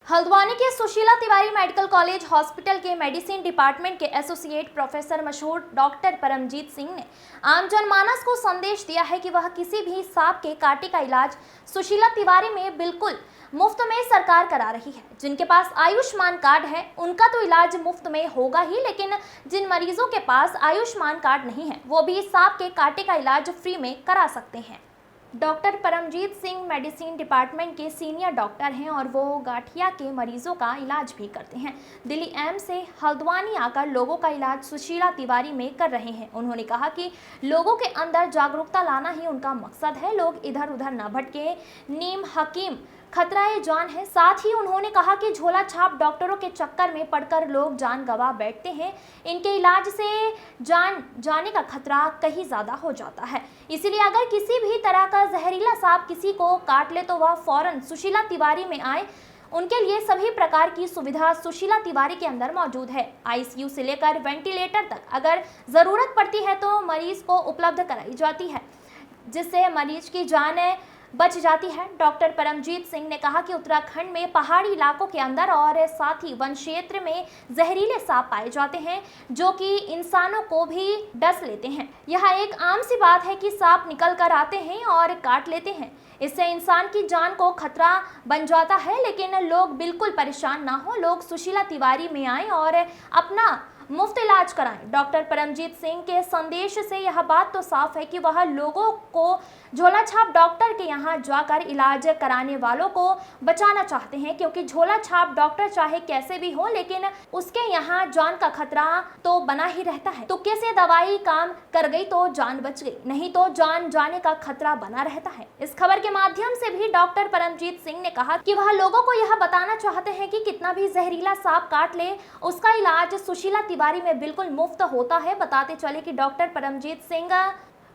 हल्द्वानी के Sushila Tiwari medical college hospital के medicine department के एसोसिएट प्रोफेसर मशहूर डॉक्टर परमजीत सिंह ने आम जनमानस को संदेश दिया है कि वह किसी भी सांप के कांटे का इलाज सुशीला तिवारी में बिल्कुल मुफ्त में सरकार करा रही है। जिनके पास आयुष्मान कार्ड है उनका तो इलाज मुफ्त में होगा ही, लेकिन जिन मरीजों के पास आयुष्मान कार्ड नहीं है वो भी सांप के कांटे का इलाज फ्री में करा सकते हैं। Doctor Paramjit Singh medicine department के सीनियर डॉक्टर हैं और वो गठिया के मरीजों का इलाज भी करते हैं। दिल्ली एम्स से हल्द्वानी आकर लोगों का इलाज सुशीला तिवारी में कर रहे हैं। उन्होंने कहा कि लोगों के अंदर जागरूकता लाना ही उनका मकसद है, लोग इधर उधर न भटके, नीम हकीम खतराए जान है। साथ ही उन्होंने कहा कि झोला छाप डॉक्टरों के चक्कर में पड़कर लोग जान गंवा बैठते हैं, इनके इलाज से जान जाने का खतरा कहीं ज़्यादा हो जाता है। इसीलिए अगर किसी भी तरह का जहरीला सांप किसी को काट ले तो वह फौरन सुशीला तिवारी में आए। उनके लिए सभी प्रकार की सुविधा सुशीला तिवारी के अंदर मौजूद है। आईसीयू से लेकर वेंटिलेटर तक अगर ज़रूरत पड़ती है तो मरीज को उपलब्ध कराई जाती है, जिससे मरीज की जान बच जाती है। डॉक्टर परमजीत सिंह ने कहा कि उत्तराखंड में पहाड़ी इलाकों के अंदर और साथ ही वन क्षेत्र में जहरीले सांप पाए जाते हैं जो कि इंसानों को भी डस लेते हैं। यह एक आम सी बात है कि सांप निकल कर आते हैं और काट लेते हैं, इससे इंसान की जान को खतरा बन जाता है। लेकिन लोग बिल्कुल परेशान ना हो, लोग सुशीला तिवारी में आएँ और अपना मुफ्त इलाज कराएं। डॉक्टर परमजीत सिंह के संदेश से यह बात तो साफ है कि वह लोगों को झोला छाप डॉक्टर के यहाँ जाकर इलाज कराने वालों को बचाना चाहते हैं, क्योंकि झोला छाप डॉक्टर चाहे कैसे भी हो लेकिन उसके यहाँ जान का खतरा तो बना ही रहता है। तुक्के से दवाई काम कर गई तो जान बच गई, नहीं तो जान जाने का खतरा बना रहता है। इस खबर के माध्यम से भी डॉक्टर परमजीत सिंह ने कहा कि वह लोगों को यह बताना चाहते हैं कि कितना भी जहरीला सांप काट ले उसका इलाज सुशीला तिवारी में बिल्कुल मुफ्त होता है। बताते चले कि डॉक्टर परमजीत सिंह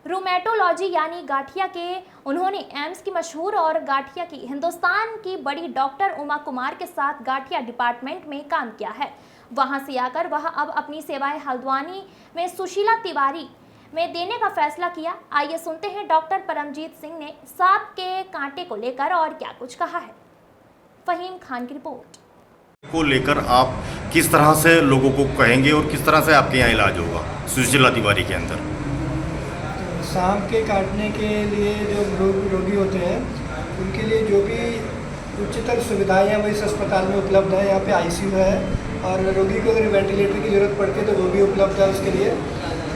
रूमेटोलॉजी यानी गाठिया के उन्होंने एम्स की मशहूर और गाठिया की हिंदुस्तान की बड़ी डॉक्टर उमा कुमार के साथ गाठिया डिपार्टमेंट में काम किया है। वहां से आकर वह अब अपनी सेवाएं हल्द्वानी में सुशीला तिवारी में देने का फैसला किया। आइए सुनते हैं डॉक्टर परमजीत सिंह ने सांप के कांटे को लेकर और क्या कुछ कहा है। फहीम खान की रिपोर्ट को लेकर आप किस तरह से लोगों को कहेंगे और किस तरह से आपके यहाँ इलाज होगा सुशीला तिवारी के अंदर? सांप के काटने के लिए जो रोगी होते हैं उनके लिए जो भी उच्चतर सुविधाएं हैं वो इस अस्पताल में उपलब्ध है। यहाँ पे आईसीयू है और रोगी को अगर वेंटिलेटर की ज़रूरत पड़ती है तो वो भी उपलब्ध है उसके लिए।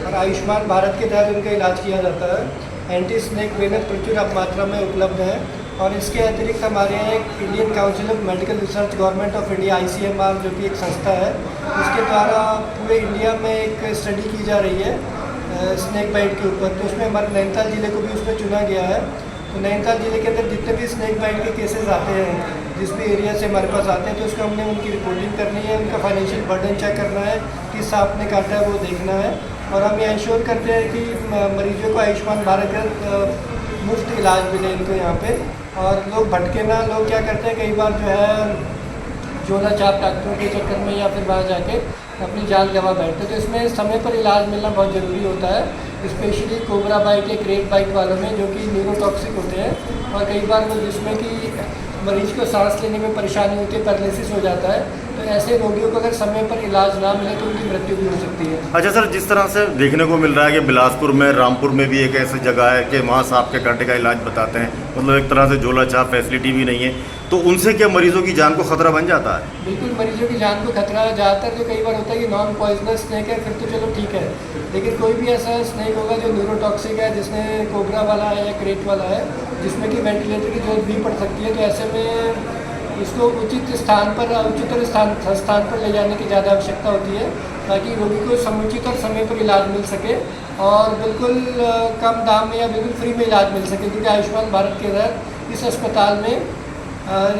और आयुष्मान भारत के तहत उनका इलाज किया जाता है। एंटी स्नेक वेनम प्रचुर मात्रा में उपलब्ध है। और इसके अतिरिक्त हमारे यहाँ एक Indian council of medical research government of India ICMR जो कि एक संस्था है, उसके द्वारा पूरे इंडिया में एक स्टडी की जा रही है स्नेक बाइट के ऊपर। तो उसमें हमारे नैनीताल ज़िले को भी उसमें चुना गया है। तो नैनीताल ज़िले के अंदर जितने भी स्नेक बाइट के केसेस आते हैं जिस भी एरिया से हमारे पास आते हैं तो उसको हमने उनकी रिपोर्टिंग करनी है, उनका फाइनेंशियल बर्डन चेक करना है, किस सांप ने काटा है वो देखना है। और हम ये इंश्योर करते हैं कि मरीजों को आयुष्मान भारत का मुफ्त इलाज मिले इनको यहाँ पे। और लोग भटके ना, लोग क्या करते हैं कई बार जो है झोला छाप डॉक्टरों के चक्कर में या फिर बाहर जाके अपनी जान गंवा बैठते हैं। तो इसमें समय पर इलाज मिलना बहुत ज़रूरी होता है, स्पेशली कोबरा बाइट या ग्रेट बाइट वालों में जो कि न्यूरोटॉक्सिक होते हैं। और कई बार वो जिसमें कि मरीज को सांस लेने में परेशानी होती है, पैरालिसिस हो जाता है। तो ऐसे रोगियों को अगर समय पर इलाज ना मिले तो उनकी मृत्यु भी हो सकती है। अच्छा सर, जिस तरह से देखने को मिल रहा है कि बिलासपुर में, रामपुर में भी एक ऐसी जगह है कि वहाँ सांप के कांटे का इलाज बताते हैं, मतलब एक तरह से झोला छाप फैसिलिटी भी नहीं है, तो उनसे क्या मरीजों की जान को खतरा बन जाता है? बिल्कुल, मरीजों की जान को खतरा ज़्यादातर तो कई बार होता है कि नॉन पॉइजनस स्नेक है फिर तो चलो ठीक है, लेकिन कोई भी ऐसा स्नेक होगा जो न्यूरोटॉक्सिक है, जिसमें कोबरा वाला है या क्रेट वाला है, जिसमें कि वेंटिलेटर की जरूरत भी पड़ सकती है, तो ऐसे में इसको उचित स्थान पर, उच्चतर स्थान पर ले जाने की ज़्यादा आवश्यकता होती है ताकि रोगी को समुचित और समय पर इलाज मिल सके और बिल्कुल कम दाम में या बिल्कुल फ्री में इलाज मिल सके, क्योंकि आयुष्मान भारत के तहत इस अस्पताल में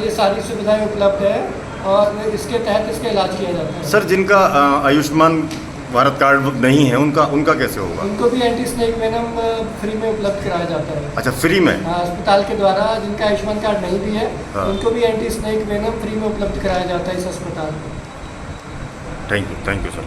ये सारी सुविधाएं उपलब्ध है और इसके तहत इसका इलाज किया जाता है। सर, जिनका आयुष्मान भारत कार्ड नहीं है उनका कैसे होगा? उनको भी एंटी स्नेक वेनम फ्री में उपलब्ध कराया जाता है। अच्छा, फ्री में? अस्पताल के द्वारा जिनका आयुष्मान कार्ड नहीं भी है उनको भी एंटी स्नेक वेनम फ्री में उपलब्ध कराया जाता है इस अस्पताल में। Thank you sir.